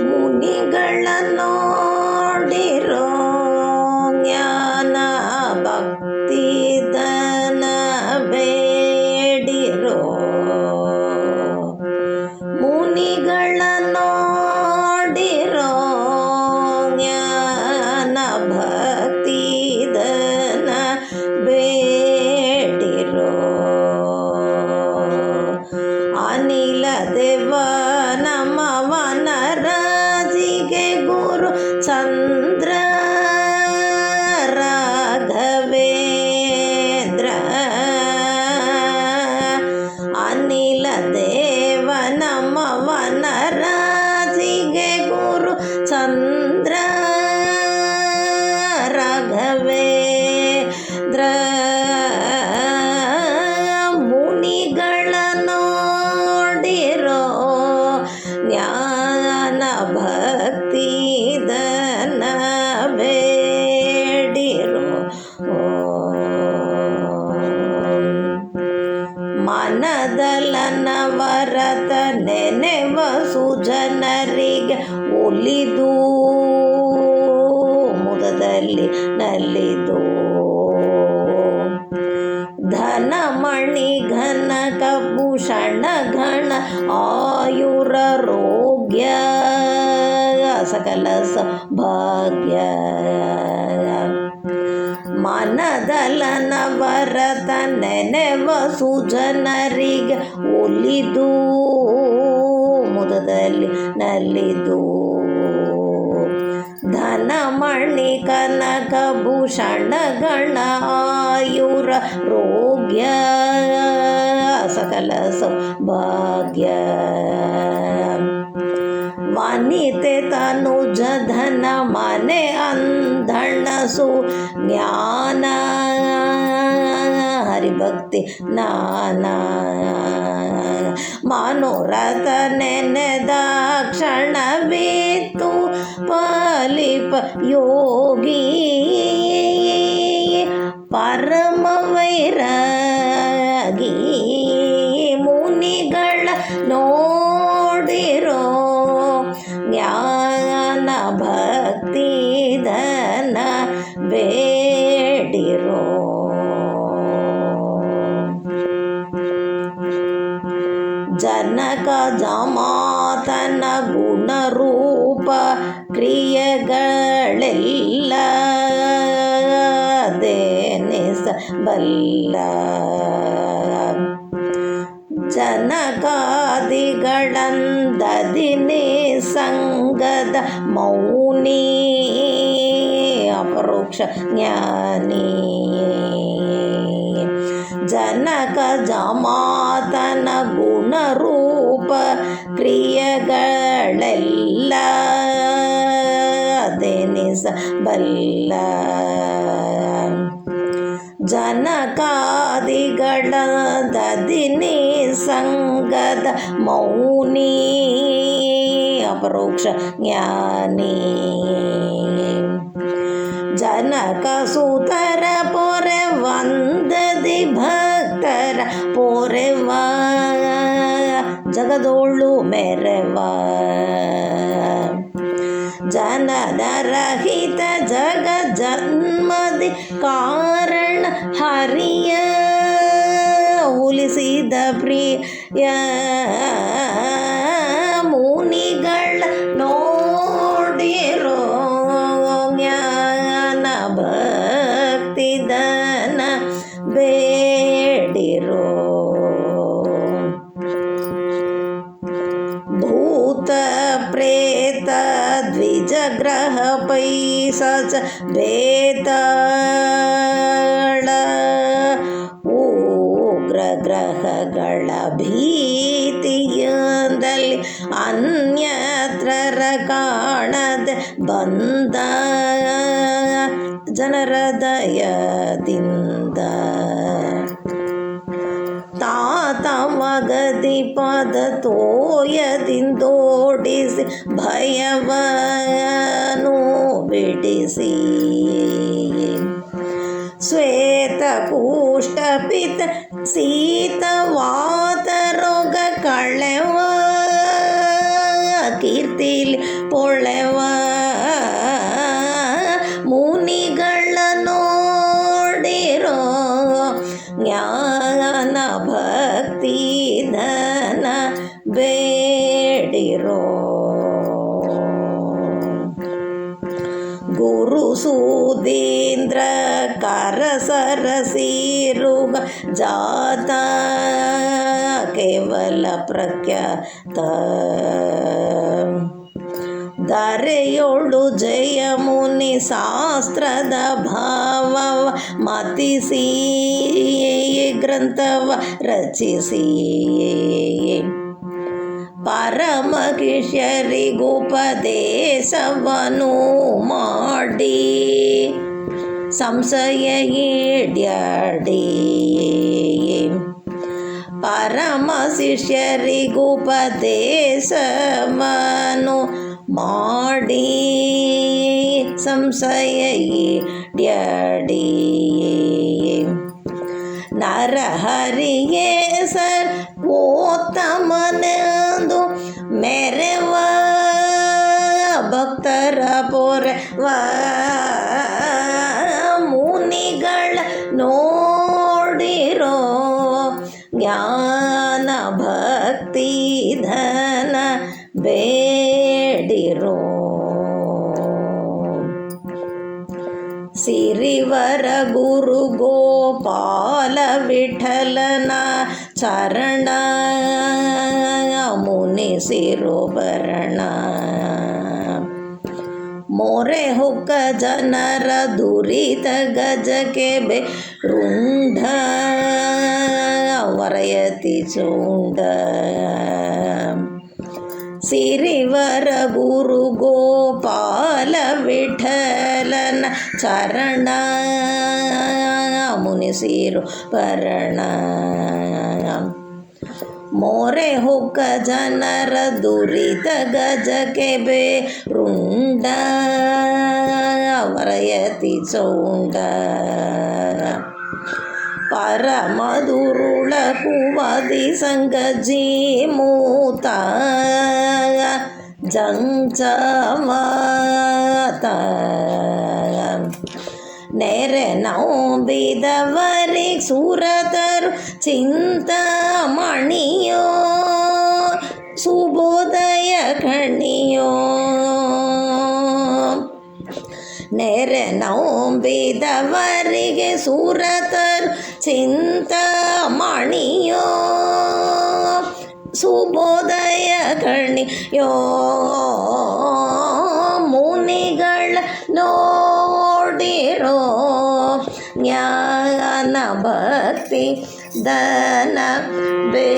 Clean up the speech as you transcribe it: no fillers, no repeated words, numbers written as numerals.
ಮುನಿಗಳ ನೋಡಿರೋ ಜ್ಞಾನ ಭಕ್ತಿ ದನ ಬೇಡಿರೋ. ಮುನಿಗಳ ನೋಡಿರೋ ಜ್ಞಾನ ಭಕ್ತಿ ದನ ಬೇಡಿರೋ. ಅನಿಲ ದೇವ ನಮವನ ರಾಜಿಗೆ ಗುರು ಚಂದ್ರ ರಾಘವೇಂದ್ರ. ಅನಿಲ ದೇವ ನಮವನ ರಾಜಿಗೆ ಗುರು ಚಂದ್ರ ರಾಘವೇಂದ್ರ. ಮುನಿಗಳ ನೋಡಿರೋ ಜ್ಞಾನ ಭಕ್ತಿ ದನ ಬೇಡಿರೋ. ಮನದಲನ ವರತ ನೆನೆವ ಸುಜನರಿಗೆ ಒಲಿದು ಮುದದಲ್ಲಿ ನಲಿದು. ಧನ ಮಣಿ ಘನ ಕಭೂಷಣ ಗಣ ಆಯುರಾರೋಗ್ಯ ಸಕಲ ಸೌಭಾಗ್ಯ. ಮನದಲನ ವರತ ನೆನೆವ ಸುಜನರಿಗೆ ಒಲಿದು ಮುದದಲ್ಲಿ ನಲಿದು. ಧನ ಮಣಿ ಕನಕ ಭೂಷಣ ಗಣ ಆಯುರಾರೋಗ್ಯ ಸಕಲ ಸೌಭಾಗ್ಯ. ವನಿತೆ ತನುಜ ಧನ ಮನೆ ಅಂಧಣ ಸುಜ್ಞಾನ ಹರಿಭಕ್ತಿ ನಾನ. ಮನೋರಥ ನೆನೆದ ಕ್ಷಣವಿತ್ತು ಪಾಲಿಪ ಯೋಗಿ. ಪರಮ ವೈರಾಗಿ ಮುನಿಗಳ ನೋಡಿರೋ ಜ್ಞಾನ ಭಕ್ತಿ ಧನ ಬೇಡಿರೋ. ಜನಕ ಜಮಾತನ ಗುಣರೂಪ ಕ್ರಿಯೆಗಳೆಲ್ಲ ದೇನಿಸಬಲ್ಲ. ಜನಕಾದಿಗಳಂದದಿನಿ ಸಂಗದ ಮೌನಿ ಅಪರೋಕ್ಷ ಜ್ಞಾನಿ. ಜನಕ ಜಮಾತನ ಗುಣರೂಪ ಕ್ರಿಯೆಗಳೆಲ್ಲ ದೇನಿಸಬಲ್ಲ. ಜನಕಾದಿಗಳ ದದಿನಿ ಸಂಗದ ಮೌನಿ ಅಪರೋಕ್ಷ ಜ್ಞಾನಿ. ಜನಕ ಸುತರ ಪೊರೆ ವಂದದಿ ಭಕ್ತರ ಪೊರೆವ ಜಗದೋಳು ಮೆರವ. ಜನದ ರಹಿತ ಜಗ ಜನ್ಮದಿ ಕಾರಣ ಹರಿಯ ಉಲಿಸಿದ ಪ್ರಿಯ. ಮುನಿಗಳ ನೋಡಿರೋ ಜ್ಞಾನ ಭಕ್ತಿ ದನ ಬೇಡಿರೋ. ಭೂತ ಪ್ರೇತ ದ್ವಿಜ ಗ್ರಹ ಪೈಸಾಚ ಬೇತಾಳ ಉಗ್ರ ಗ್ರಹಗಳ ಭೀತಿಯಿಂದಲಿ ಅನ್ಯತ್ರರ ಕಾಣದೆ ಬಂದ ಜನರ ದಯದಿಂದ. ತಾತ ಮಗದಿ ಪದ ತೋಯದಿಂದೋಡಿಸಿ ಭಯವನು ಬಿಡಿಸಿ. ಶ್ವೇತ ಕೂಷ್ಟ ಪಿತ ಶೀತವಾತ ರೋಗ ಕಳೆವ ಕೀರ್ತಿಲಿ ಪೊಳೆವ ಮುನಿಗಳ ನೋಡಿರೋ ಜ್ಞಾನ ಭಕ್ತಿ ಧನ ಬೇಡಿರೋ ಗುರು ಸುಧೀಂದ್ರ ಕರಸರಸಿರುವ ಜಾತ ಕೇವಲ ಪ್ರಖ್ಯಾತ ಧರೆಯೋಳು ಜಯ ಮುನಿ ಶಾಸ್ತ್ರದ ಭಾವವ ಮತಿಸಿ ಗ್ರಂಥವ ರಚಿಸಿ ಪರಮ ಶಿಷ್ಯರಿಗುಪದೇಶವನು ಮಾಡಿ ಸಂಶಯ ಈಡ್ಯಾಡಿ ಪರಮ ಶಿಷ್ಯರಿಗುಪದೇಶವನು ಮಾಡಿ ಸಂಶಯ ಈಡ್ಯಾಡಿ ನರಹರಿಗೆ ಸರ್ವೋತ್ತಮನೆಂದು ಮೆರೆವ ಭಕ್ತರ ಪೊರೆವ ಮುನಿಗಳ ನೋಡಿರೋ ಜ್ಞಾನ ಭಕ್ತಿ ಧನ ಬೇಡಿರೋ ಸಿರಿವರ ಗುರು ಗೋಪಾಲ ವಿಠಲನ ಚರಣ ಮುನಿಸಿರೋ ಭರಣ ಮೊರೆ ಹೊಕ್ಕ ಜನರ ದುರಿತ ಗಜಕ್ಕೆ ರುಂಡ ವರಯತಿ ಚೂಂಡ ಸಿರಿವರ ಗುರು ಗೋಪಾಲ ವಿಠಲನ ಚರಣ ಮುನಿಸಿರು ಭರಣ ಮೊರೆ ಹೊಕ್ಕ ಜನರ ದುರಿತ ಗಜಕ್ಕೆ ರುಂಡ ವರಯತಿ ಚೌಂಡ ಪರಮದುರುಳ ಕುವದಿ ಸಂಗಜಿ ಮೂತ ಜಂಜಮಾತ ನೆರೆ ನಂಬಿದವರಿಗೆ ಸುರತರು ಚಿಂತಾಮಣಿಯೋ ಸುಬೋಧಯ ಕಣಿಯೋ ನೆರೆ ನಂಬಿದವರಿಗೆ ಸುರತರು ಚಿಂತಾಮಣಿಯೋ ಸುಬೋಧಯ ಕಣಿಯೋ ಮುನಿಗಳ ನೋಡಿರೋ ಜ್ಞಾನ ಭಕ್ತಿ ಧನ ಬೇ